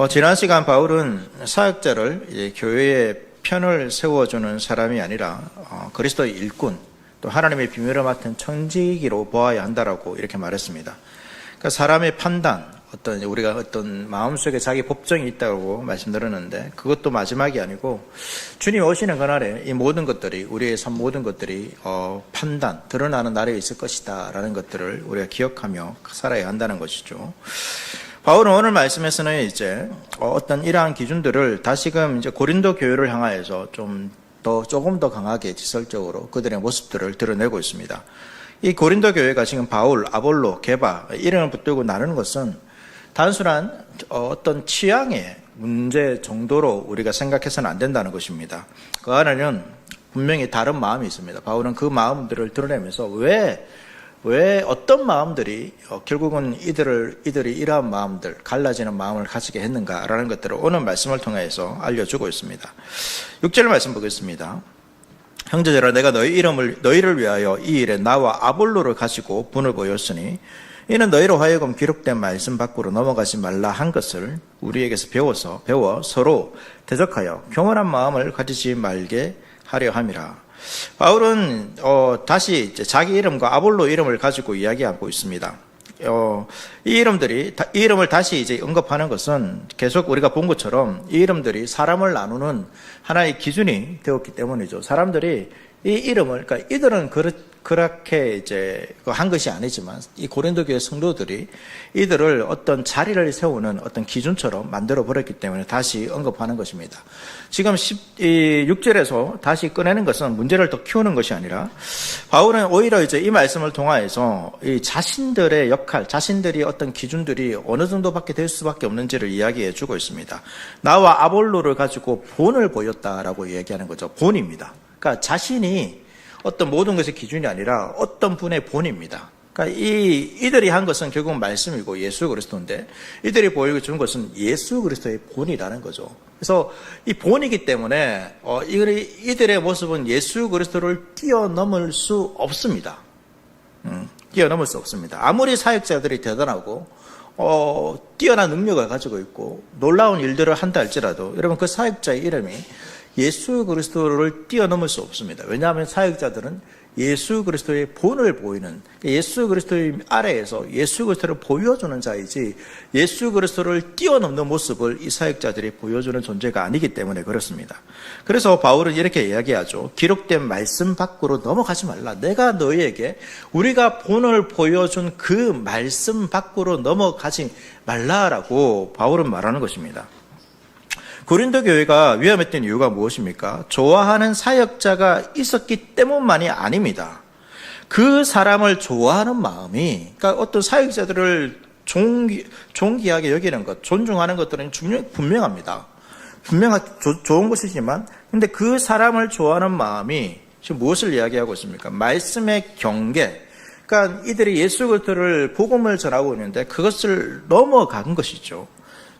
지난 시간 바울은 사역자를 이제 교회의 편을 세워주는 사람이 아니라 그리스도의 일꾼, 또 하나님의 비밀을 맡은 청지기로 보아야 한다라고 이렇게 말했습니다. 그러니까 사람의 판단, 우리가 어떤 마음속에 자기 법정이 있다고 말씀드렸는데 그것도 마지막이 아니고 주님 오시는 그날에 이 모든 것들이, 우리의 삶 모든 것들이 판단, 드러나는 날에 있을 것이다 라는 것들을 우리가 기억하며 살아야 한다는 것이죠. 바울은 오늘 말씀에서는 이제 어떤 이러한 기준들을 다시금 이제 고린도 교회를 향하여서 조금 더 강하게 지설적으로 그들의 모습들을 드러내고 있습니다. 이 고린도 교회가 지금 바울, 아볼로, 게바 이름을 붙들고 나누는 것은 단순한 어떤 취향의 문제 정도로 우리가 생각해서는 안 된다는 것입니다. 그 안에는 분명히 다른 마음이 있습니다. 바울은 그 마음들을 드러내면서 왜 어떤 마음들이 결국은 이들이 이러한 마음들, 갈라지는 마음을 가지게 했는가라는 것들을 오늘 말씀을 통해서 알려주고 있습니다. 6절 말씀 보겠습니다. 형제들아, 내가 너희를 위하여 이 일에 나와 아볼로를 가지고 분을 보였으니 이는 너희로 하여금 기록된 말씀 밖으로 넘어가지 말라 한 것을 우리에게서 배워 서로 대적하여 교만한 마음을 가지지 말게 하려 함이라. 바울은 다시 이제 자기 이름과 아볼로 이름을 가지고 이야기하고 있습니다. 이 이름을 다시 이제 언급하는 것은 계속 우리가 본 것처럼 이 이름들이 사람을 나누는 하나의 기준이 되었기 때문이죠. 사람들이 이 이름을, 그러니까 이들은 그렇게 이제 한 것이 아니지만 이 고린도 교회 성도들이 이들을 어떤 자리를 세우는 어떤 기준처럼 만들어 버렸기 때문에 다시 언급하는 것입니다. 지금 6절에서 다시 꺼내는 것은 문제를 더 키우는 것이 아니라 바울은 오히려 이제 이 말씀을 통하여서 이 자신들의 역할, 자신들이 어떤 기준들이 어느 정도밖에 될 수밖에 없는지를 이야기해 주고 있습니다. 나와 아볼로를 가지고 본을 보였다라고 이야기하는 거죠. 본입니다. 그러니까 자신이 어떤 모든 것의 기준이 아니라 어떤 분의 본입니다. 그러니까 이들이 한 것은 결국 말씀이고 예수 그리스도인데 이들이 보여준 것은 예수 그리스도의 본이라는 거죠. 그래서 이 본이기 때문에 이들의 모습은 예수 그리스도를 뛰어넘을 수 없습니다. 뛰어넘을 수 없습니다. 아무리 사역자들이 대단하고 뛰어난 능력을 가지고 있고 놀라운 일들을 한다 할지라도 여러분 그 사역자의 이름이 예수 그리스도를 뛰어넘을 수 없습니다. 왜냐하면 사역자들은 예수 그리스도의 본을 보이는, 예수 그리스도의 아래에서 예수 그리스도를 보여주는 자이지 예수 그리스도를 뛰어넘는 모습을 이 사역자들이 보여주는 존재가 아니기 때문에 그렇습니다. 그래서 바울은 이렇게 이야기하죠. 기록된 말씀 밖으로 넘어가지 말라. 내가 너희에게 우리가 본을 보여준 그 말씀 밖으로 넘어가지 말라라고 바울은 말하는 것입니다. 고린도 교회가 위험했던 이유가 무엇입니까? 좋아하는 사역자가 있었기 때문만이 아닙니다. 그 사람을 좋아하는 마음이, 그러니까 어떤 사역자들을 존귀하게 여기는 것, 존중하는 것들은 분명합니다. 좋은 것이지만, 근데 그 사람을 좋아하는 마음이 지금 무엇을 이야기하고 있습니까? 말씀의 경계. 그러니까 이들이 예수 그리스도를 복음을 전하고 있는데 그것을 넘어간 것이죠.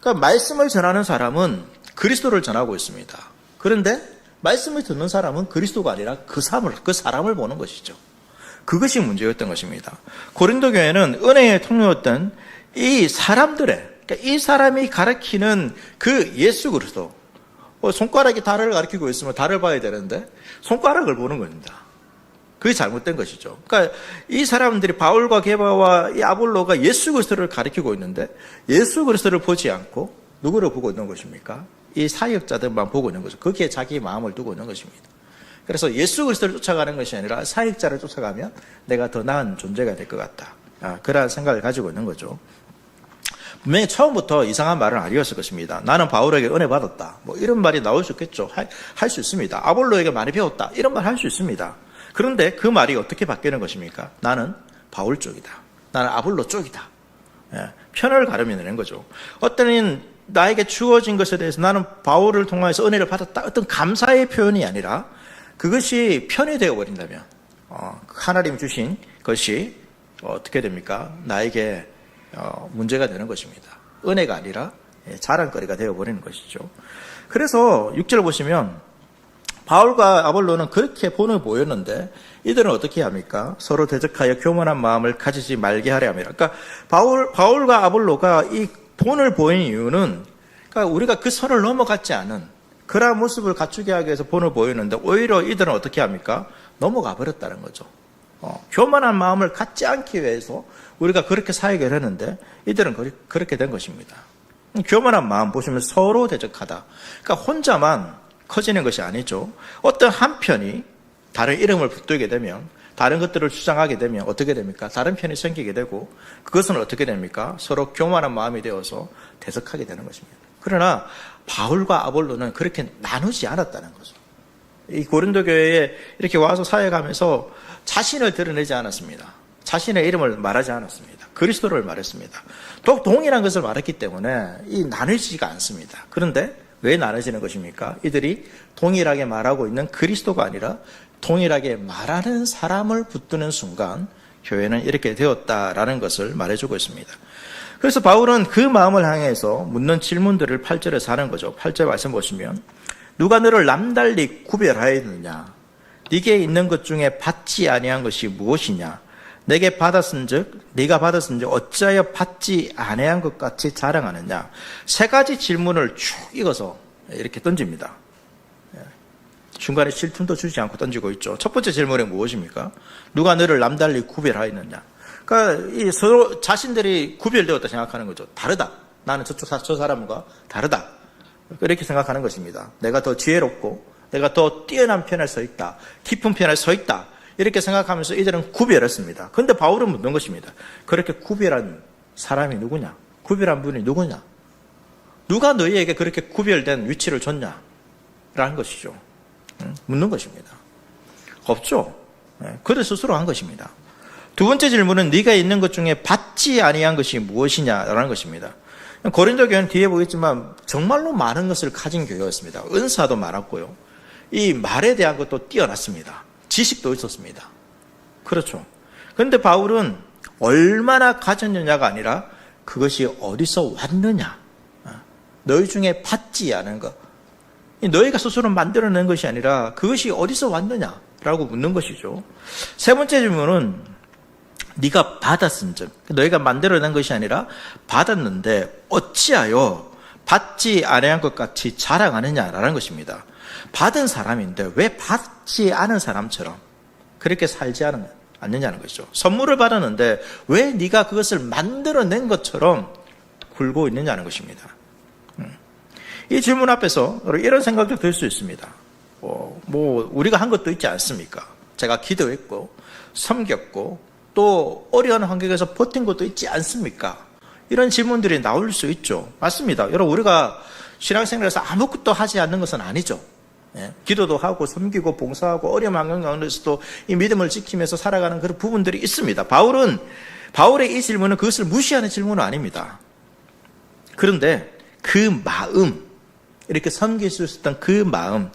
그러니까 말씀을 전하는 사람은 그리스도를 전하고 있습니다. 그런데 말씀을 듣는 사람은 그리스도가 아니라 그 사람을 보는 것이죠. 그것이 문제였던 것입니다. 고린도 교회는 은혜의 통로였던 이 사람들의, 그러니까 이 사람이 가르치는 그 예수 그리스도, 손가락이 달을 가리키고 있으면 달을 봐야 되는데 손가락을 보는 겁니다. 그게 잘못된 것이죠. 그러니까 이 사람들이 바울과 게바와 이 아볼로가 예수 그리스도를 가리키고 있는데 예수 그리스도를 보지 않고 누구를 보고 있는 것입니까? 이 사역자들만 보고 있는 거죠. 거기에 자기 마음을 두고 있는 것입니다. 그래서 예수 그리스도를 쫓아가는 것이 아니라 사역자를 쫓아가면 내가 더 나은 존재가 될 것 같다. 그러한 생각을 가지고 있는 거죠. 분명히 처음부터 이상한 말은 아니었을 것입니다. 나는 바울에게 은혜 받았다. 이런 말이 나올 수 있겠죠. 할 수 있습니다. 아볼로에게 많이 배웠다. 이런 말 할 수 있습니다. 그런데 그 말이 어떻게 바뀌는 것입니까? 나는 바울 쪽이다. 나는 아볼로 쪽이다. 편을 가르면 거죠. 어떤 나에게 주어진 것에 대해서 나는 바울을 통해서 은혜를 받았다. 어떤 감사의 표현이 아니라 그것이 편이 되어버린다면 하나님 주신 것이 어떻게 됩니까? 나에게 문제가 되는 것입니다. 은혜가 아니라 자랑거리가 되어버리는 것이죠. 그래서 6절 보시면 바울과 아볼로는 그렇게 본을 보였는데 이들은 어떻게 합니까? 서로 대적하여 교만한 마음을 가지지 말게 하려 합니다. 그러니까 바울과 아볼로가 이 본을 보인 이유는, 그러니까 그러니까 우리가 그 선을 넘어갔지 않은 그러한 모습을 갖추게 하기 위해서 본을 보이는데 오히려 이들은 어떻게 합니까? 넘어가 버렸다는 거죠. 교만한 마음을 갖지 않기 위해서 우리가 그렇게 사역을 했는데 이들은 그렇게 된 것입니다. 교만한 마음 보시면 서로 대적하다. 그러니까 혼자만 커지는 것이 아니죠. 어떤 한 편이 다른 이름을 붙들게 되면, 다른 것들을 주장하게 되면 어떻게 됩니까? 다른 편이 생기게 되고, 그것은 어떻게 됩니까? 서로 교만한 마음이 되어서 대적하게 되는 것입니다. 그러나 바울과 아볼로는 그렇게 나누지 않았다는 거죠. 이 고린도 교회에 이렇게 와서 사역하면서 자신을 드러내지 않았습니다. 자신의 이름을 말하지 않았습니다. 그리스도를 말했습니다. 또 동일한 것을 말했기 때문에 이 나누지가 않습니다. 그런데 왜 나눠지는 것입니까? 이들이 동일하게 말하고 있는 그리스도가 아니라 동일하게 말하는 사람을 붙드는 순간 교회는 이렇게 되었다라는 것을 말해주고 있습니다. 그래서 바울은 그 마음을 향해서 묻는 질문들을 8절에서 하는 거죠. 8절 말씀 보시면 누가 너를 남달리 구별하였느냐? 네게 있는 것 중에 받지 아니한 것이 무엇이냐? 내게 받았은즉 네가 받았은즉 어찌하여 받지 아니한 것 같이 자랑하느냐? 세 가지 질문을 쭉 읽어서 이렇게 던집니다. 중간에 쉴 틈도 주지 않고 던지고 있죠. 첫 번째 질문이 무엇입니까? 누가 너를 남달리 구별하였느냐? 그러니까 이 서로 자신들이 구별되었다 생각하는 거죠. 다르다. 나는 저 사람과 다르다. 이렇게 생각하는 것입니다. 내가 더 지혜롭고 내가 더 뛰어난 편에 서 있다. 깊은 편에 서 있다. 이렇게 생각하면서 이들은 구별했습니다. 그런데 바울은 묻는 것입니다. 그렇게 구별한 사람이 누구냐? 구별한 분이 누구냐? 누가 너희에게 그렇게 구별된 위치를 줬냐? 라는 것이죠. 묻는 것입니다. 없죠. 그들 스스로 한 것입니다. 두 번째 질문은 네가 있는 것 중에 받지 아니한 것이 무엇이냐라는 것입니다. 고린도 교회는 뒤에 보겠지만 정말로 많은 것을 가진 교회였습니다. 은사도 많았고요. 이 말에 대한 것도 뛰어났습니다. 지식도 있었습니다. 그렇죠. 그런데 바울은 얼마나 가졌느냐가 아니라 그것이 어디서 왔느냐. 너희 중에 받지 않은 것. 너희가 스스로 만들어낸 것이 아니라 그것이 어디서 왔느냐라고 묻는 것이죠. 세 번째 질문은 네가 받았은즉 너희가 만들어낸 것이 아니라 받았는데 어찌하여 받지 아니한 것 같이 자랑하느냐라는 것입니다. 받은 사람인데 왜 받지 않은 사람처럼 그렇게 살지 않느냐는 것이죠. 선물을 받았는데 왜 네가 그것을 만들어낸 것처럼 굴고 있느냐는 것입니다. 이 질문 앞에서 이런 생각도 들 수 있습니다. 우리가 한 것도 있지 않습니까? 제가 기도했고 섬겼고 또 어려운 환경에서 버틴 것도 있지 않습니까? 이런 질문들이 나올 수 있죠. 맞습니다. 여러분 우리가 신앙생활에서 아무것도 하지 않는 것은 아니죠. 기도도 하고 섬기고 봉사하고 어려운 환경 가운데서도 이 믿음을 지키면서 살아가는 그런 부분들이 있습니다. 바울의 이 질문은 그것을 무시하는 질문은 아닙니다. 그런데 그 마음, 이렇게 섬길 수 있었던 그 마음,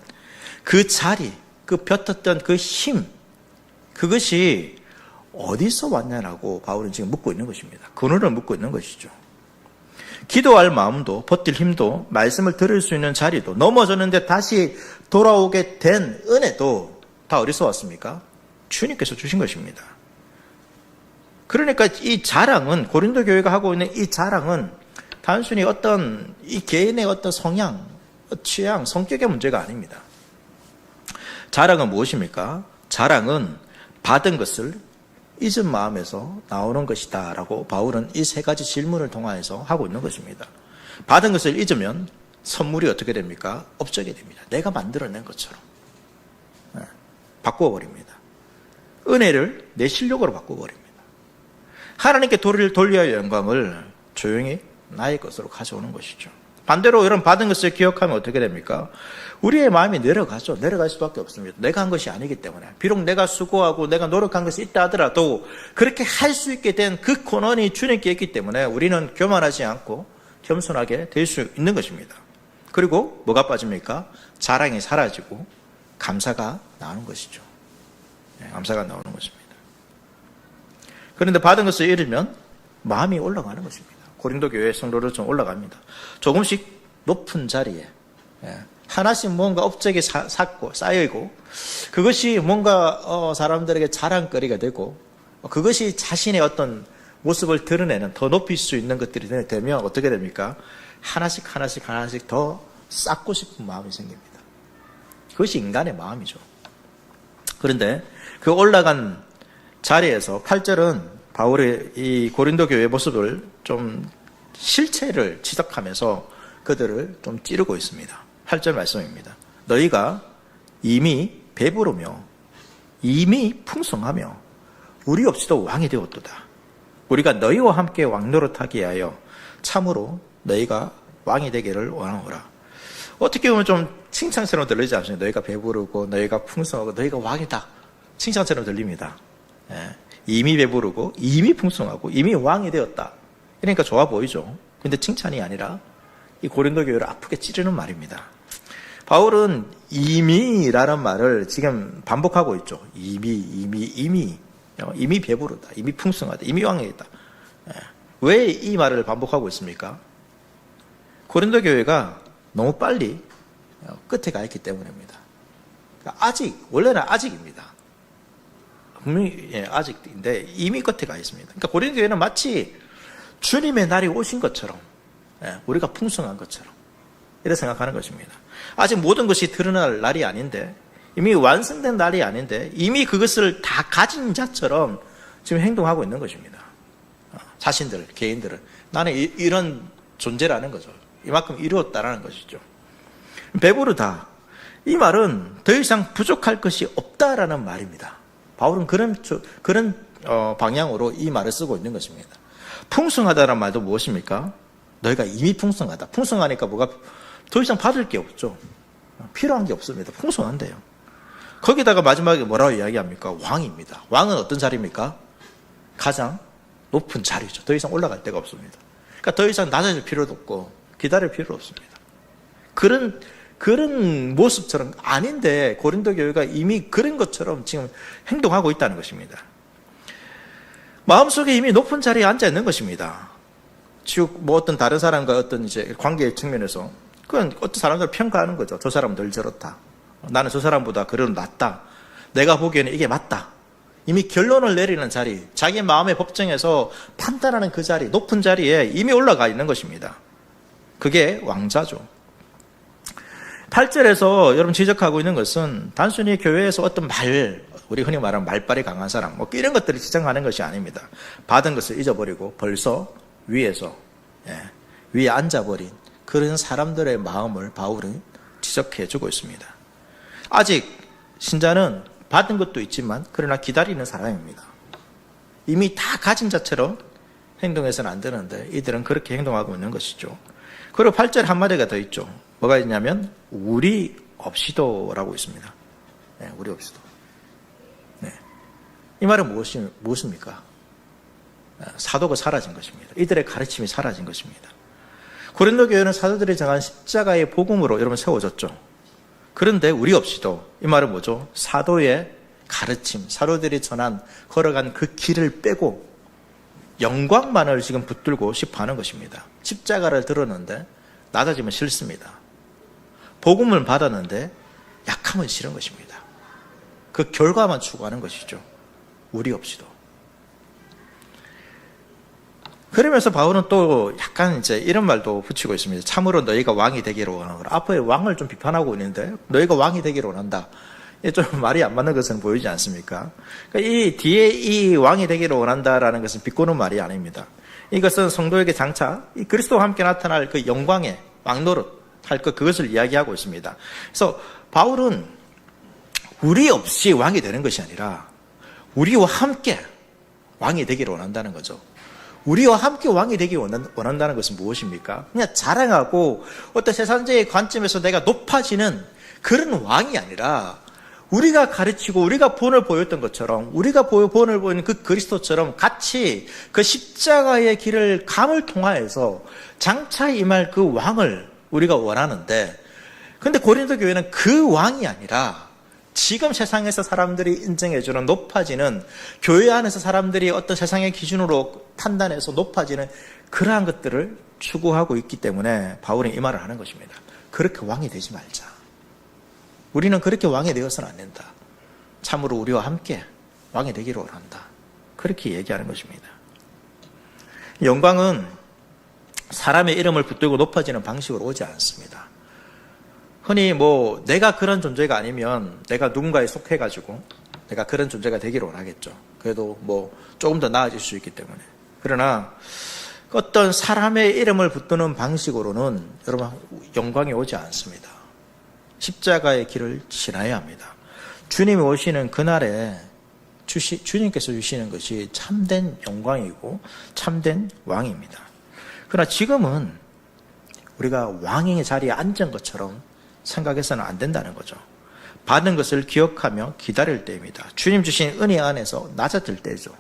그 자리, 그 볕었던 그 힘, 그것이 어디서 왔냐라고 바울은 지금 묻고 있는 것입니다. 근원을 묻고 있는 것이죠. 기도할 마음도 버틸 힘도 말씀을 들을 수 있는 자리도 넘어졌는데 다시 돌아오게 된 은혜도 다 어디서 왔습니까? 주님께서 주신 것입니다. 그러니까 이 자랑은 고린도 교회가 하고 있는 이 자랑은 단순히 어떤 이 개인의 어떤 성향, 취향, 성격의 문제가 아닙니다. 자랑은 무엇입니까? 자랑은 받은 것을 잊은 마음에서 나오는 것이다 라고 바울은 이 세 가지 질문을 통해서 하고 있는 것입니다. 받은 것을 잊으면 선물이 어떻게 됩니까? 업적이 됩니다. 내가 만들어낸 것처럼 바꾸어버립니다. 은혜를 내 실력으로 바꾸어버립니다. 하나님께 돌려야 할 영광을 조용히 나의 것으로 가져오는 것이죠. 반대로 이런 받은 것을 기억하면 어떻게 됩니까? 우리의 마음이 내려가죠. 내려갈 수밖에 없습니다. 내가 한 것이 아니기 때문에. 비록 내가 수고하고 내가 노력한 것이 있다 하더라도 그렇게 할 수 있게 된 그 권한이 주님께 있기 때문에 우리는 교만하지 않고 겸손하게 될 수 있는 것입니다. 그리고 뭐가 빠집니까? 자랑이 사라지고 감사가 나오는 것이죠. 감사가 나오는 것입니다. 그런데 받은 것을 잃으면 마음이 올라가는 것입니다. 고린도 교회 성도들 좀 올라갑니다. 조금씩 높은 자리에 하나씩 뭔가 업적이 쌓이고 그것이 뭔가 사람들에게 자랑거리가 되고 그것이 자신의 어떤 모습을 드러내는, 더 높일 수 있는 것들이 되면 어떻게 됩니까? 하나씩 더 쌓고 싶은 마음이 생깁니다. 그것이 인간의 마음이죠. 그런데 그 올라간 자리에서 8절은 바울의 이 고린도 교회의 모습을 좀 실체를 지적하면서 그들을 좀 찌르고 있습니다. 8절 말씀입니다. 너희가 이미 배부르며 이미 풍성하며 우리 없이도 왕이 되었도다. 우리가 너희와 함께 왕노릇하게 하여 참으로 너희가 왕이 되기를 원하노라. 어떻게 보면 좀 칭찬처럼 들리지 않습니까? 너희가 배부르고 너희가 풍성하고 너희가 왕이다. 칭찬처럼 들립니다. 예. 이미 배부르고 이미 풍성하고 이미 왕이 되었다. 그러니까 좋아 보이죠. 근데 칭찬이 아니라 이 고린도 교회를 아프게 찌르는 말입니다. 바울은 이미라는 말을 지금 반복하고 있죠. 이미 배부르다. 이미 풍성하다. 이미 왕이다. 왜 이 말을 반복하고 있습니까? 고린도 교회가 너무 빨리 끝에 가 있기 때문입니다. 원래는 아직입니다. 분명히 아직인데 이미 끝에 가 있습니다. 그러니까 고린도 교회는 마치 주님의 날이 오신 것처럼, 우리가 풍성한 것처럼 이렇게 생각하는 것입니다. 아직 모든 것이 드러날 날이 아닌데, 이미 완성된 날이 아닌데 이미 그것을 다 가진 자처럼 지금 행동하고 있는 것입니다. 자신들, 개인들은 나는 이런 존재라는 거죠. 이만큼 이루었다라는 것이죠. 배부르다. 이 말은 더 이상 부족할 것이 없다라는 말입니다. 바울은 그런 방향으로 이 말을 쓰고 있는 것입니다. 풍성하다는 말도 무엇입니까? 너희가 이미 풍성하다. 풍성하니까 뭐가 더 이상 받을 게 없죠. 필요한 게 없습니다. 풍성한데요. 거기다가 마지막에 뭐라고 이야기합니까? 왕입니다. 왕은 어떤 자리입니까? 가장 높은 자리죠. 더 이상 올라갈 데가 없습니다. 그러니까 더 이상 낮아질 필요도 없고 기다릴 필요도 없습니다. 그런 모습처럼 아닌데 고린도 교회가 이미 그런 것처럼 지금 행동하고 있다는 것입니다. 마음속에 이미 높은 자리에 앉아 있는 것입니다. 어떤 다른 사람과 어떤 이제 관계의 측면에서 그건 어떤 사람들을 평가하는 거죠. 저 사람은 덜 저렇다. 나는 저 사람보다 그래도 낫다. 내가 보기에는 이게 맞다. 이미 결론을 내리는 자리, 자기 마음의 법정에서 판단하는 그 자리, 높은 자리에 이미 올라가 있는 것입니다. 그게 왕자죠. 8절에서 여러분 지적하고 있는 것은 단순히 교회에서 어떤 우리 흔히 말하는 말빨이 강한 사람, 이런 것들을 지적하는 것이 아닙니다. 받은 것을 잊어버리고 벌써 위에 앉아버린 그런 사람들의 마음을 바울은 지적해주고 있습니다. 아직 신자는 받은 것도 있지만 그러나 기다리는 사람입니다. 이미 다 가진 자처럼 행동해서는 안 되는데 이들은 그렇게 행동하고 있는 것이죠. 그리고 8절 한마디가 더 있죠. 뭐가 있냐면 우리 없이도 라고 있습니다. 우리 없이도. 이 말은 무엇입니까? 사도가 사라진 것입니다. 이들의 가르침이 사라진 것입니다. 고린도 교회는 사도들이 정한 십자가의 복음으로 여러분 세워졌죠. 그런데 우리 없이도, 이 말은 뭐죠? 사도의 가르침, 사도들이 걸어간 그 길을 빼고 영광만을 지금 붙들고 싶어 하는 것입니다. 십자가를 들었는데 낮아지면 싫습니다. 복음을 받았는데 약하면 싫은 것입니다. 그 결과만 추구하는 것이죠. 우리 없이도. 그러면서 바울은 또 약간 이제 이런 말도 붙이고 있습니다. 참으로 너희가 왕이 되기를 원하노라. 앞에 왕을 좀 비판하고 있는데 너희가 왕이 되기를 원한다. 이게 좀 말이 안 맞는 것은 보이지 않습니까? 그러니까 이 뒤에 이 왕이 되기를 원한다라는 것은 비꼬는 말이 아닙니다. 이것은 성도에게 장차 이 그리스도와 함께 나타날 그 영광의 왕노릇 할 그것을 이야기하고 있습니다. 그래서 바울은 우리 없이 왕이 되는 것이 아니라 우리와 함께 왕이 되기를 원한다는 거죠. 우리와 함께 왕이 되기 원한다는 것은 무엇입니까? 그냥 자랑하고 어떤 세상적인 관점에서 내가 높아지는 그런 왕이 아니라 우리가 가르치고 우리가 본을 보였던 것처럼 우리가 본을 보이는 그 그리스도처럼 같이 그 십자가의 길을 감을 통하여서 장차 임할 그 왕을 우리가 원하는데, 근데 고린도 교회는 그 왕이 아니라 지금 세상에서 사람들이 인정해주는 높아지는, 교회 안에서 사람들이 어떤 세상의 기준으로 판단해서 높아지는 그러한 것들을 추구하고 있기 때문에 바울은 이 말을 하는 것입니다. 그렇게 왕이 되지 말자. 우리는 그렇게 왕이 되어서는 안 된다. 참으로 우리와 함께 왕이 되기를 원한다. 그렇게 얘기하는 것입니다. 영광은 사람의 이름을 붙들고 높아지는 방식으로 오지 않습니다. 흔히 내가 그런 존재가 아니면 내가 누군가에 속해가지고 내가 그런 존재가 되기를 원하겠죠. 그래도 조금 더 나아질 수 있기 때문에. 그러나 어떤 사람의 이름을 붙드는 방식으로는 여러분 영광이 오지 않습니다. 십자가의 길을 지나야 합니다. 주님이 오시는 그날에 주님께서 주시는 것이 참된 영광이고 참된 왕입니다. 그러나 지금은 우리가 왕의 자리에 앉은 것처럼 생각해서는 안 된다는 거죠. 받은 것을 기억하며 기다릴 때입니다. 주님 주신 은혜 안에서 낮아질 때죠.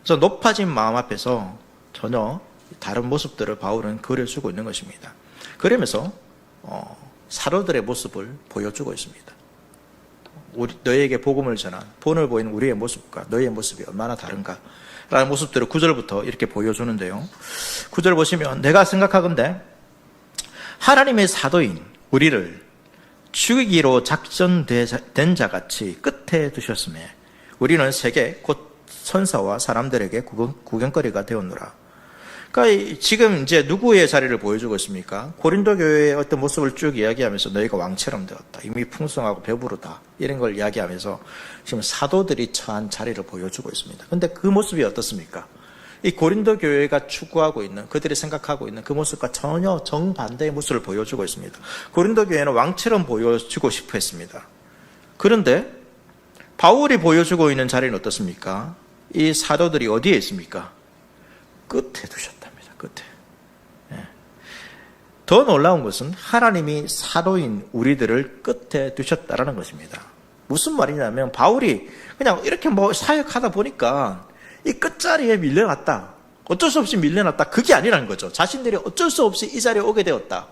그래서 높아진 마음 앞에서 전혀 다른 모습들을 바울은 그려주고 있는 것입니다. 그러면서 사도들의 모습을 보여주고 있습니다. 너희에게 복음을 전한 본을 보이는 우리의 모습과 너희의 모습이 얼마나 다른가 라는 모습들을 9절부터 이렇게 보여주는데요. 9절 보시면 내가 생각하건대 하나님의 사도인 우리를 죽이기로 작전된 자같이 끝에 두셨으며 우리는 세계 곧 천사와 사람들에게 구경거리가 되었노라. 그러니까 지금 이제 누구의 자리를 보여주고 있습니까? 고린도 교회의 어떤 모습을 쭉 이야기하면서 너희가 왕처럼 되었다. 이미 풍성하고 배부르다. 이런 걸 이야기하면서 지금 사도들이 처한 자리를 보여주고 있습니다. 그런데 그 모습이 어떻습니까? 이 고린도 교회가 추구하고 있는, 그들이 생각하고 있는 그 모습과 전혀 정반대의 모습을 보여주고 있습니다. 고린도 교회는 왕처럼 보여주고 싶어 했습니다. 그런데 바울이 보여주고 있는 자리는 어떻습니까? 이 사도들이 어디에 있습니까? 끝에 두셨답니다. 끝에. 더 놀라운 것은 하나님이 사도인 우리들을 끝에 두셨다라는 것입니다. 무슨 말이냐면 바울이 그냥 이렇게 사역하다 보니까 이 끝자리에 밀려났다. 어쩔 수 없이 밀려났다. 그게 아니라는 거죠. 자신들이 어쩔 수 없이 이 자리에 오게 되었다.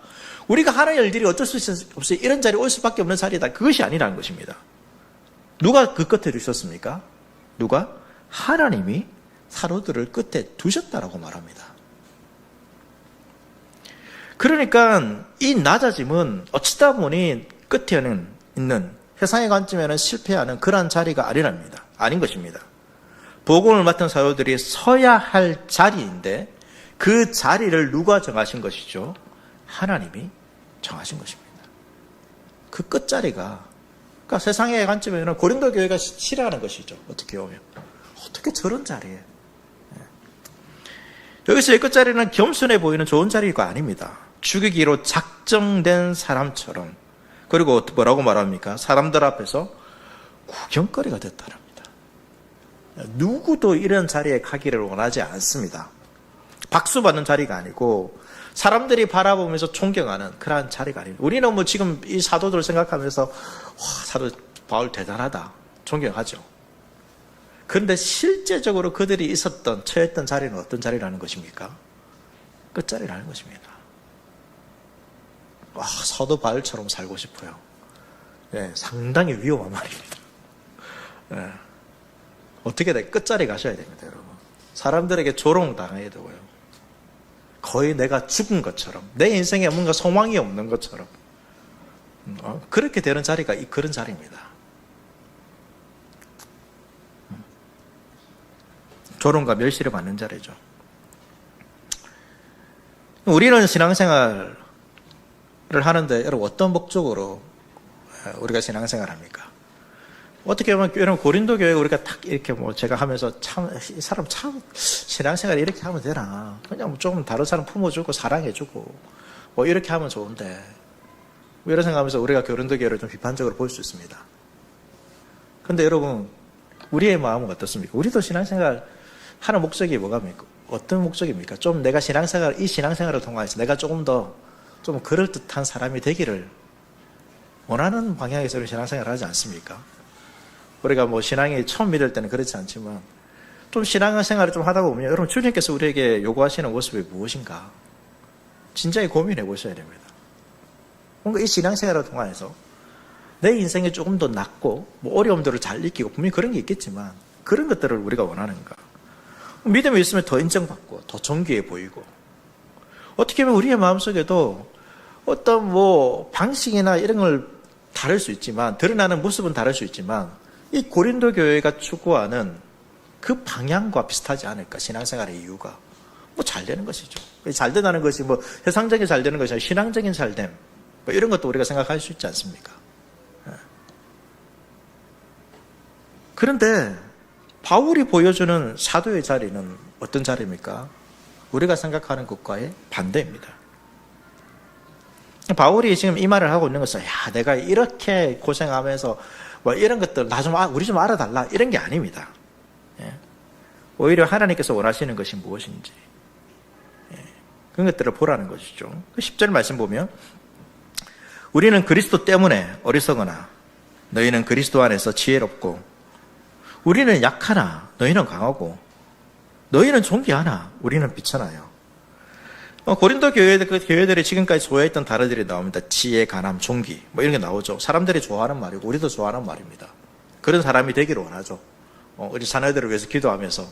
우리가 하는 일들이 어쩔 수 없이 이런 자리에 올 수밖에 없는 자리다. 그것이 아니라는 것입니다. 누가 그 끝에 두셨습니까? 누가? 하나님이 사도들을 끝에 두셨다라고 말합니다. 그러니까 이 낮아짐은 어찌다 보니 끝에는 있는 세상의 관점에는 실패하는 그러한 자리가 아니랍니다. 아닌 것입니다. 복음을 맡은 사도들이 서야 할 자리인데 그 자리를 누가 정하신 것이죠? 하나님이 정하신 것입니다. 그 끝자리가 그러니까 세상의 관점에는 고린도 교회가 싫어하는 것이죠. 어떻게 보면. 어떻게 저런 자리에. 여기서 이 끝자리는 겸손해 보이는 좋은 자리가 아닙니다. 죽이기로 작정된 사람처럼. 그리고 뭐라고 말합니까? 사람들 앞에서 구경거리가 됐다랍니다. 누구도 이런 자리에 가기를 원하지 않습니다. 박수 받는 자리가 아니고 사람들이 바라보면서 존경하는 그러한 자리가 아닙니다. 우리는 지금 이 사도들을 생각하면서 와, 사도 바울 대단하다. 존경하죠. 그런데 실제적으로 그들이 처했던 자리는 어떤 자리라는 것입니까? 끝자리라는 것입니다. 와, 사도 바울처럼 살고 싶어요. 상당히 위험한 말입니다. 어떻게 돼? 끝자리 가셔야 됩니다, 여러분. 사람들에게 조롱당해야 되고요. 거의 내가 죽은 것처럼, 내 인생에 뭔가 소망이 없는 것처럼, 그렇게 되는 자리가 그런 자리입니다. 조롱과 멸시를 받는 자리죠. 우리는 신앙생활을 하는데 여러분 어떤 목적으로 우리가 신앙생활을 합니까? 어떻게 보면 여러분 고린도 교회 우리가 딱 이렇게 제가 하면서 참 이 사람 참 신앙생활 이렇게 하면 되나? 그냥 좀 다른 사람 품어주고 사랑해주고 이렇게 하면 좋은데 이런 생각하면서 우리가 고린도 교회를 좀 비판적으로 볼 수 있습니다. 그런데 여러분 우리의 마음은 어떻습니까? 우리도 신앙생활 하는 목적이 뭐갑니까? 어떤 목적입니까? 좀 내가 이 신앙생활을 통해서 내가 조금 더 좀 그럴듯한 사람이 되기를 원하는 방향에서 우리 신앙생활을 하지 않습니까? 우리가 신앙이 처음 믿을 때는 그렇지 않지만 좀 신앙생활을 좀 하다 보면 여러분 주님께서 우리에게 요구하시는 모습이 무엇인가? 진지하게 고민해 보셔야 됩니다. 뭔가 이 신앙생활을 통해서 내 인생이 조금 더 낫고 어려움들을 잘 이기고 분명히 그런 게 있겠지만 그런 것들을 우리가 원하는가? 믿음이 있으면 더 인정받고 더 존귀해 보이고 어떻게 보면 우리의 마음속에도 어떤 방식이나 이런 걸 다를 수 있지만 드러나는 모습은 다를 수 있지만 이 고린도 교회가 추구하는 그 방향과 비슷하지 않을까? 신앙생활의 이유가 뭐 잘 되는 것이죠. 잘 된다는 것이 뭐 세상적인 잘 되는 것이 아니라 신앙적인 잘됨, 뭐 이런 것도 우리가 생각할 수 있지 않습니까? 그런데 바울이 보여주는 사도의 자리는 어떤 자리입니까? 우리가 생각하는 것과의 반대입니다. 바울이 지금 이 말을 하고 있는 것은, 야, 내가 이렇게 고생하면서 뭐 이런 것들 우리 좀 알아달라, 이런 게 아닙니다. 오히려 하나님께서 원하시는 것이 무엇인지 그런 것들을 보라는 것이죠. 10절 말씀 보면, 우리는 그리스도 때문에 어리석으나 너희는 그리스도 안에서 지혜롭고, 우리는 약하나 너희는 강하고, 너희는 존귀하나 우리는 비천하여. 고린도 교회들이 지금까지 소화했던 단어들이 나옵니다. 지혜, 간함, 존귀, 뭐 이런 게 나오죠. 사람들이 좋아하는 말이고 우리도 좋아하는 말입니다. 그런 사람이 되기를 원하죠. 우리 자녀들을 위해서 기도하면서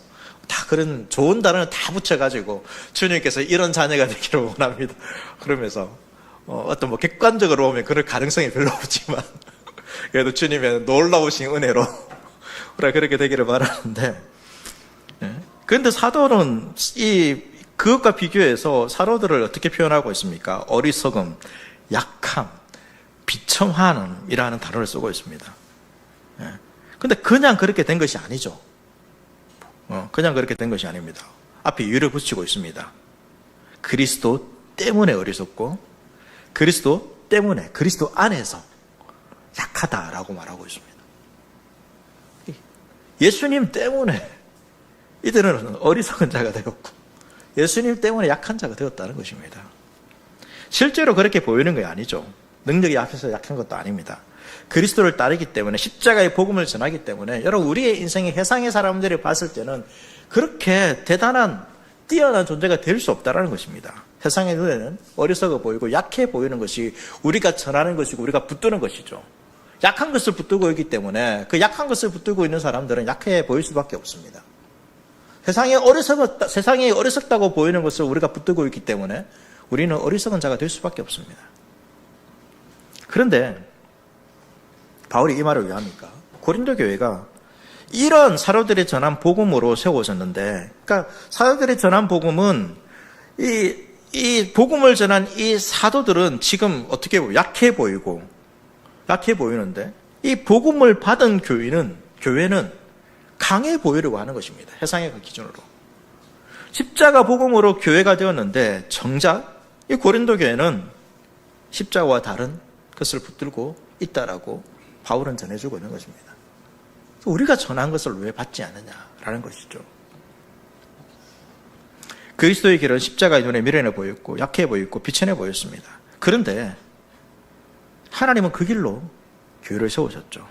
다 그런 좋은 단어는 다 붙여가지고 주님께서 이런 자녀가 되기를 원합니다. 그러면서 어떤 뭐 객관적으로 보면 그럴 가능성이 별로 없지만 그래도 주님의 놀라우신 은혜로 우리가 그렇게 되기를 바라는데, 그런데 사도는 그것과 비교해서 사도들을 어떻게 표현하고 있습니까? 어리석음, 약함, 비천함이라는 단어를 쓰고 있습니다. 근데 그냥 그렇게 된 것이 아니죠. 그냥 그렇게 된 것이 아닙니다. 앞에 유를 붙이고 있습니다. 그리스도 때문에 어리석고, 그리스도 때문에, 그리스도 안에서 약하다라고 말하고 있습니다. 예수님 때문에 이들은 어리석은 자가 되었고, 예수님 때문에 약한 자가 되었다는 것입니다. 실제로 그렇게 보이는 게 아니죠. 능력이 앞에서 약한 것도 아닙니다. 그리스도를 따르기 때문에, 십자가의 복음을 전하기 때문에, 여러분, 우리의 인생이 세상의 사람들이 봤을 때는 그렇게 대단한 뛰어난 존재가 될 수 없다는 것입니다. 세상의 눈에는 어리석어 보이고 약해 보이는 것이 우리가 전하는 것이고 우리가 붙드는 것이죠. 약한 것을 붙들고 있기 때문에 그 약한 것을 붙들고 있는 사람들은 약해 보일 수밖에 없습니다. 세상에 어리석다고 보이는 것을 우리가 붙들고 있기 때문에 우리는 어리석은 자가 될 수밖에 없습니다. 그런데 바울이 이 말을 왜 합니까? 고린도 교회가 이런 사도들이 전한 복음으로 세워졌는데, 그러니까 사도들이 전한 복음은 이 복음을 전한 이 사도들은 지금 어떻게 보여? 약해 보이는데 이 복음을 받은 교회는 강해 보이려고 하는 것입니다. 세상의 그 기준으로. 십자가 복음으로 교회가 되었는데 정작 이 고린도 교회는 십자가와 다른 것을 붙들고 있다라고 바울은 전해주고 있는 것입니다. 우리가 전한 것을 왜 받지 않느냐라는 것이죠. 그리스도의 길은 십자가의 눈에 미련해 보였고 약해 보였고 비천해 보였습니다. 그런데 하나님은 그 길로 교회를 세우셨죠.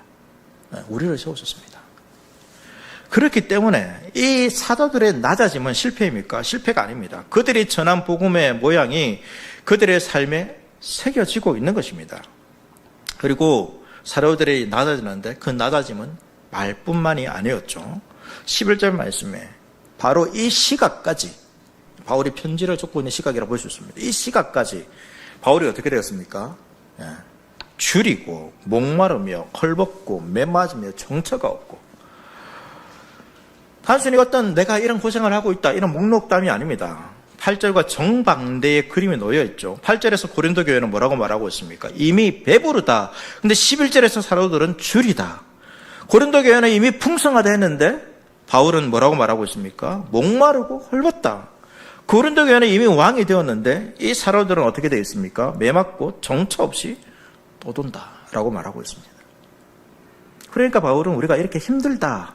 우리를 세우셨습니다. 그렇기 때문에 이 사도들의 낮아짐은 실패입니까? 실패가 아닙니다. 그들이 전한 복음의 모양이 그들의 삶에 새겨지고 있는 것입니다. 그리고 사도들이 낮아지는데 그 낮아짐은 말뿐만이 아니었죠. 11절 말씀에 바로 이 시각까지, 바울이 편지를 적고 있는 시각이라고 볼 수 있습니다. 이 시각까지 바울이 어떻게 되었습니까? 줄이고 목마르며 헐벗고 매맞으며 정처가 없고, 단순히 어떤 내가 이런 고생을 하고 있다 이런 목록담이 아닙니다. 8절과 정반대의 그림이 놓여있죠. 8절에서 고린도 교회는 뭐라고 말하고 있습니까? 이미 배부르다. 근데 11절에서 사도들은 줄이다. 고린도 교회는 이미 풍성하다 했는데 바울은 뭐라고 말하고 있습니까? 목마르고 헐벗다. 고린도 교회는 이미 왕이 되었는데 이 사도들은 어떻게 되어 있습니까? 매맞고 정처 없이 떠돈다라고 말하고 있습니다. 그러니까 바울은 우리가 이렇게 힘들다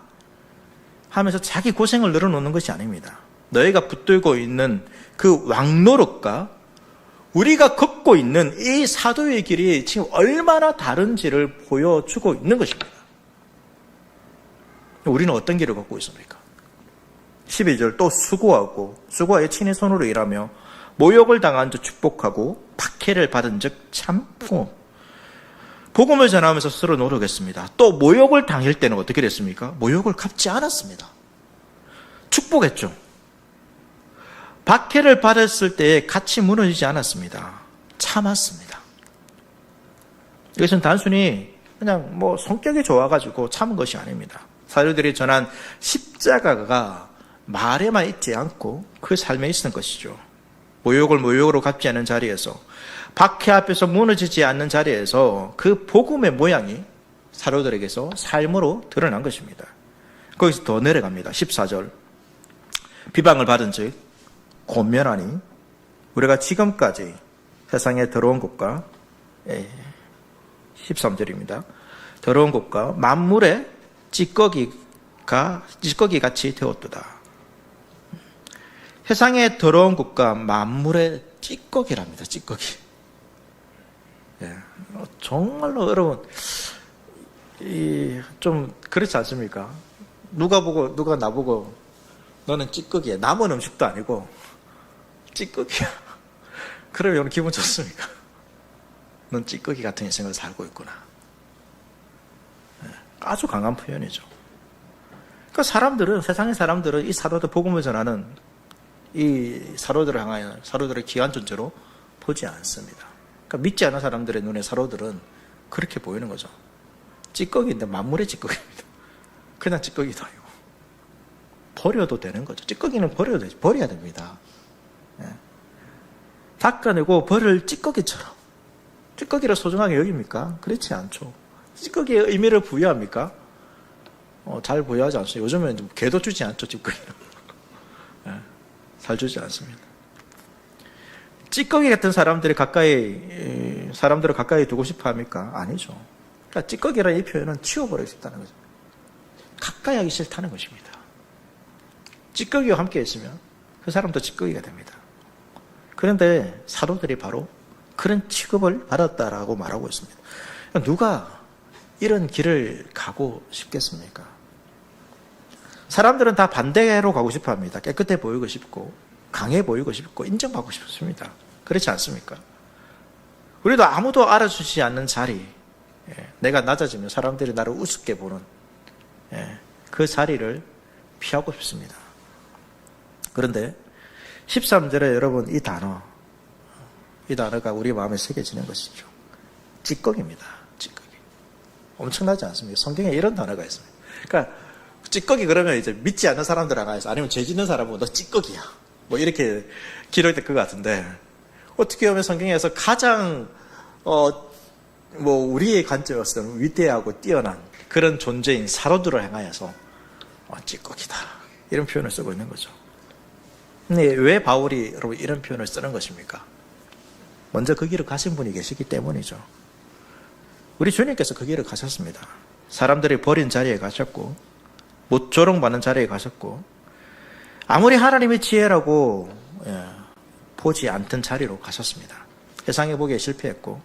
하면서 자기 고생을 늘어놓는 것이 아닙니다. 너희가 붙들고 있는 그 왕노릇과 우리가 걷고 있는 이 사도의 길이 지금 얼마나 다른지를 보여주고 있는 것입니다. 우리는 어떤 길을 걷고 있습니까? 12절 또 수고하여 친히 손으로 일하며 모욕을 당한 즉 축복하고 박해를 받은 즉 참고 복음을 전하면서 스스로 노력했습니다. 또 모욕을 당할 때는 어떻게 됐습니까? 모욕을 갚지 않았습니다. 축복했죠. 박해를 받았을 때에 같이 무너지지 않았습니다. 참았습니다. 이것은 단순히 그냥 성격이 좋아가지고 참은 것이 아닙니다. 사도들이 전한 십자가가 말에만 있지 않고 그 삶에 있었던 것이죠. 모욕을 모욕으로 갚지 않는 자리에서, 박해 앞에서 무너지지 않는 자리에서 그 복음의 모양이 사도들에게서 삶으로 드러난 것입니다. 거기서 더 내려갑니다. 14절. 비방을 받은 즉 권면하니 우리가 지금까지 세상에 더러운 것과 13절입니다. 더러운 것과 만물의 찌꺼기같이 되었도다. 세상의 더러운 것과 만물의 찌꺼기랍니다. 찌꺼기. 정말로 여러분 좀 그렇지 않습니까? 누가 나보고 너는 찌꺼기야. 남은 음식도 아니고 찌꺼기야. 그러면 여러분 기분 좋습니까? 넌 찌꺼기 같은 인생을 살고 있구나. 아주 강한 표현이죠. 그러니까 세상의 사람들은 이 사도들 복음을 전하는 이 사도들을 향하여 사도들의 귀한 존재로 보지 않습니다. 그러니까 믿지 않는 사람들의 눈에 사도들은 그렇게 보이는 거죠. 찌꺼기인데 만물의 찌꺼기입니다. 그냥 찌꺼기도 아니고 버려도 되는 거죠. 찌꺼기는 버려야 됩니다. 닦아내고 버릴 찌꺼기처럼. 찌꺼기를 소중하게 여깁니까? 그렇지 않죠. 찌꺼기의 의미를 부여합니까? 잘 부여하지 않습니다. 요즘은 개도 주지 않죠, 찌꺼기는. 잘 주지 않습니다. 찌꺼기 같은 사람들을 가까이 두고 싶어 합니까? 아니죠. 그러니까 찌꺼기라는 이 표현은 치워버리고 싶다는 거죠. 가까이 하기 싫다는 것입니다. 찌꺼기와 함께 있으면 그 사람도 찌꺼기가 됩니다. 그런데 사도들이 바로 그런 취급을 받았다라고 말하고 있습니다. 누가 이런 길을 가고 싶겠습니까? 사람들은 다 반대로 가고 싶어 합니다. 깨끗해 보이고 싶고, 강해 보이고 싶고, 인정받고 싶습니다. 그렇지 않습니까? 우리도 아무도 알아주지 않는 자리, 내가 낮아지면 사람들이 나를 우습게 보는 그 자리를 피하고 싶습니다. 그런데 13절에 여러분 이 단어가 우리 마음에 새겨지는 것이죠. 찌꺼기입니다. 찌꺼기. 엄청나지 않습니까? 성경에 이런 단어가 있습니다. 그러니까 찌꺼기 그러면 이제 믿지 않는 사람들 하나에서 아니면 죄 짓는 사람은 너 찌꺼기야. 뭐 이렇게 기록될 것 같은데 어떻게 보면 성경에서 가장 우리의 관점에서는 위대하고 뛰어난 그런 존재인 사도들을 향하여서 찌꺼기다. 이런 표현을 쓰고 있는 거죠. 근데 왜 바울이 여러분 이런 표현을 쓰는 것입니까? 먼저 그 길을 가신 분이 계시기 때문이죠. 우리 주님께서 그 길을 가셨습니다. 사람들이 버린 자리에 가셨고 못 조롱받는 자리에 가셨고 아무리 하나님의 지혜라고 보지 않던 자리로 가셨습니다. 세상에 보기에 실패했고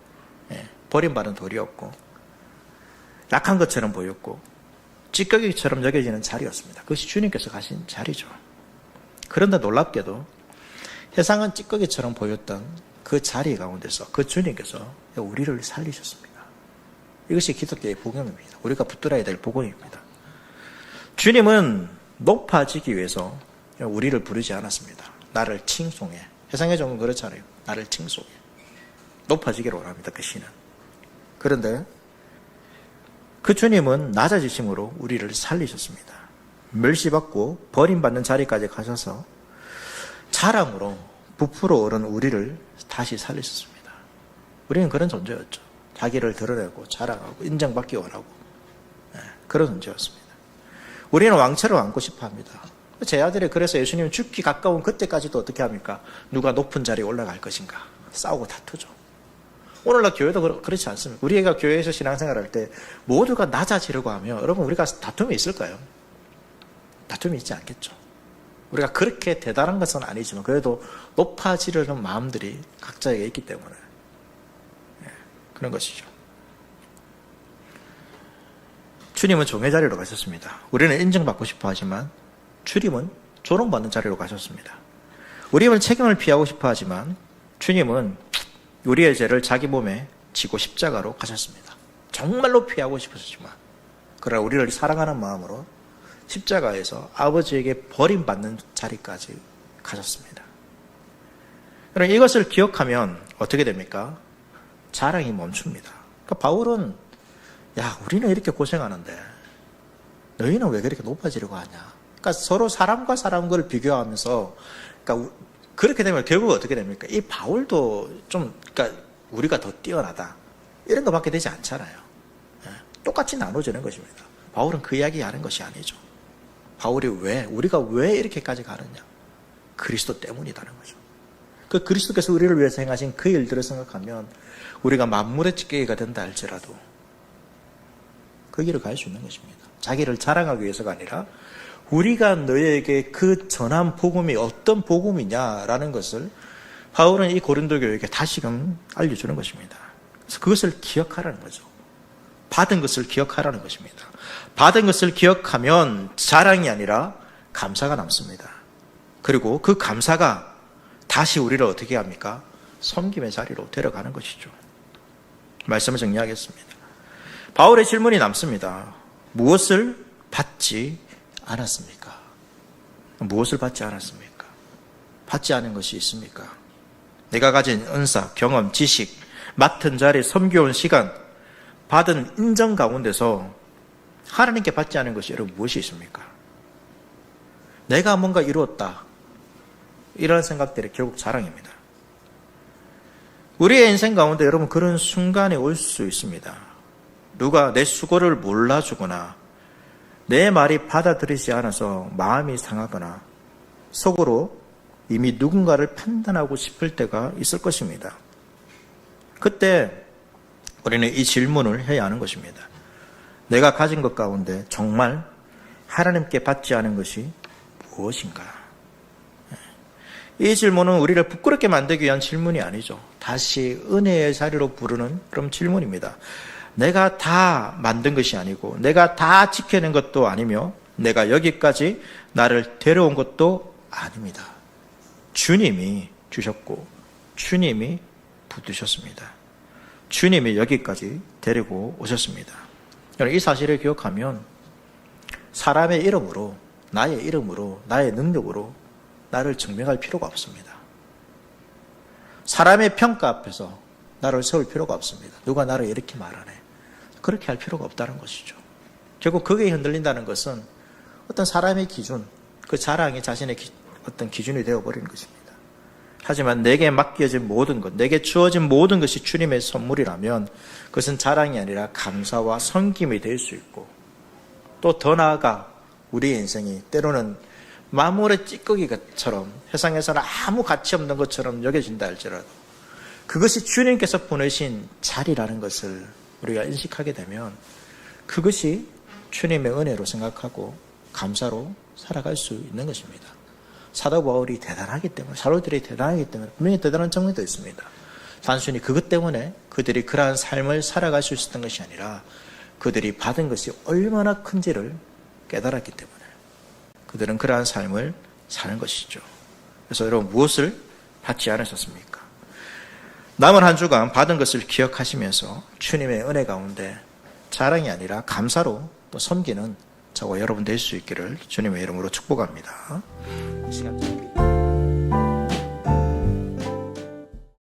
버림받은 돌이었고 약한 것처럼 보였고 찌꺼기처럼 여겨지는 자리였습니다. 그것이 주님께서 가신 자리죠. 그런데 놀랍게도 세상은 찌꺼기처럼 보였던 그 자리 가운데서 그 주님께서 우리를 살리셨습니다. 이것이 기독교의 복음입니다. 우리가 붙들어야 될 복음입니다. 주님은 높아지기 위해서 우리를 부르지 않았습니다. 나를 칭송해. 세상의 종은 그렇잖아요. 나를 칭송해. 높아지기를 원합니다. 그 신은. 그런데 그 주님은 낮아지심으로 우리를 살리셨습니다. 멸시받고 버림받는 자리까지 가셔서 자랑으로 부풀어 오른 우리를 다시 살리셨습니다. 우리는 그런 존재였죠. 자기를 드러내고 자랑하고 인정받기 원하고 그런 존재였습니다. 우리는 왕처를 안고 싶어 합니다. 제 아들이 그래서 예수님 죽기 가까운 그때까지도 어떻게 합니까? 누가 높은 자리에 올라갈 것인가? 싸우고 다투죠. 오늘날 교회도 그렇지 않습니다. 우리 애가 교회에서 신앙생활할 때 모두가 낮아지려고 하면 여러분 우리가 다툼이 있을까요? 다툼이 있지 않겠죠. 우리가 그렇게 대단한 것은 아니지만 그래도 높아지려는 마음들이 각자에게 있기 때문에 그런 것이죠. 주님은 종의 자리로 가셨습니다. 우리는 인정받고 싶어 하지만 주님은 조롱받는 자리로 가셨습니다. 우리는 책임을 피하고 싶어 하지만 주님은 우리의 죄를 자기 몸에 지고 십자가로 가셨습니다. 정말로 피하고 싶으셨지만 그러나 우리를 사랑하는 마음으로 십자가에서 아버지에게 버림받는 자리까지 가셨습니다. 그럼 이것을 기억하면 어떻게 됩니까? 자랑이 멈춥니다. 그러니까 바울은 우리는 이렇게 고생하는데 너희는 왜 그렇게 높아지려고 하냐? 그러니까 서로 사람과 사람을 비교하면서, 그러니까 그렇게 되면 결국 어떻게 됩니까? 이 바울도 좀, 그러니까 우리가 더 뛰어나다. 이런 것밖에 되지 않잖아요. 똑같이 나눠지는 것입니다. 바울은 그 이야기 하는 것이 아니죠. 바울이 우리가 왜 이렇게까지 가느냐? 그리스도 때문이라는 거죠. 그 그리스도께서 우리를 위해서 행하신 그 일들을 생각하면 우리가 만물의 찌꺼기가 된다 할지라도 그 길을 갈 수 있는 것입니다. 자기를 자랑하기 위해서가 아니라 우리가 너희에게 그 전한 복음이 어떤 복음이냐라는 것을 바울은 이 고린도 교회에게 다시금 알려주는 것입니다. 그래서 그것을 기억하라는 거죠. 받은 것을 기억하라는 것입니다. 받은 것을 기억하면 자랑이 아니라 감사가 남습니다. 그리고 그 감사가 다시 우리를 어떻게 합니까? 섬김의 자리로 데려가는 것이죠. 말씀을 정리하겠습니다. 바울의 질문이 남습니다. 무엇을 받지 않았습니까? 무엇을 받지 않았습니까? 받지 않은 것이 있습니까? 내가 가진 은사, 경험, 지식, 맡은 자리, 섬겨온 시간, 받은 인정 가운데서 하나님께 받지 않은 것이 여러분 무엇이 있습니까? 내가 뭔가 이루었다. 이런 생각들이 결국 자랑입니다. 우리의 인생 가운데 여러분 그런 순간이 올 수 있습니다. 누가 내 수고를 몰라주거나 내 말이 받아들이지 않아서 마음이 상하거나 속으로 이미 누군가를 판단하고 싶을 때가 있을 것입니다. 그때 우리는 이 질문을 해야 하는 것입니다. 내가 가진 것 가운데 정말 하나님께 받지 않은 것이 무엇인가? 이 질문은 우리를 부끄럽게 만들기 위한 질문이 아니죠. 다시 은혜의 자리로 부르는 그런 질문입니다. 내가 다 만든 것이 아니고 내가 다 지켜낸 것도 아니며 내가 여기까지 나를 데려온 것도 아닙니다. 주님이 주셨고 주님이 붙드셨습니다. 주님이 여기까지 데리고 오셨습니다. 이 사실을 기억하면 사람의 이름으로, 나의 이름으로, 나의 능력으로 나를 증명할 필요가 없습니다. 사람의 평가 앞에서 나를 세울 필요가 없습니다. 누가 나를 이렇게 말하네. 그렇게 할 필요가 없다는 것이죠. 결국 그게 흔들린다는 것은 어떤 사람의 기준, 그 자랑이 자신의 어떤 기준이 되어버리는 것입니다. 하지만 내게 맡겨진 모든 것, 내게 주어진 모든 것이 주님의 선물이라면 그것은 자랑이 아니라 감사와 섬김이 될 수 있고 또 더 나아가 우리의 인생이 때로는 만물의 찌꺼기처럼 세상에서는 아무 가치 없는 것처럼 여겨진다 할지라도 그것이 주님께서 보내신 자리라는 것을 우리가 인식하게 되면 그것이 주님의 은혜로 생각하고 감사로 살아갈 수 있는 것입니다. 사도 바울이 대단하기 때문에, 사도들이 대단하기 때문에 분명히 대단한 측면도 있습니다. 단순히 그것 때문에 그들이 그러한 삶을 살아갈 수 있었던 것이 아니라 그들이 받은 것이 얼마나 큰지를 깨달았기 때문에 그들은 그러한 삶을 사는 것이죠. 그래서 여러분 무엇을 받지 않으셨습니까? 남은 한 주간 받은 것을 기억하시면서 주님의 은혜 가운데 자랑이 아니라 감사로 또 섬기는 저와 여러분 될 수 있기를 주님의 이름으로 축복합니다. 이 시간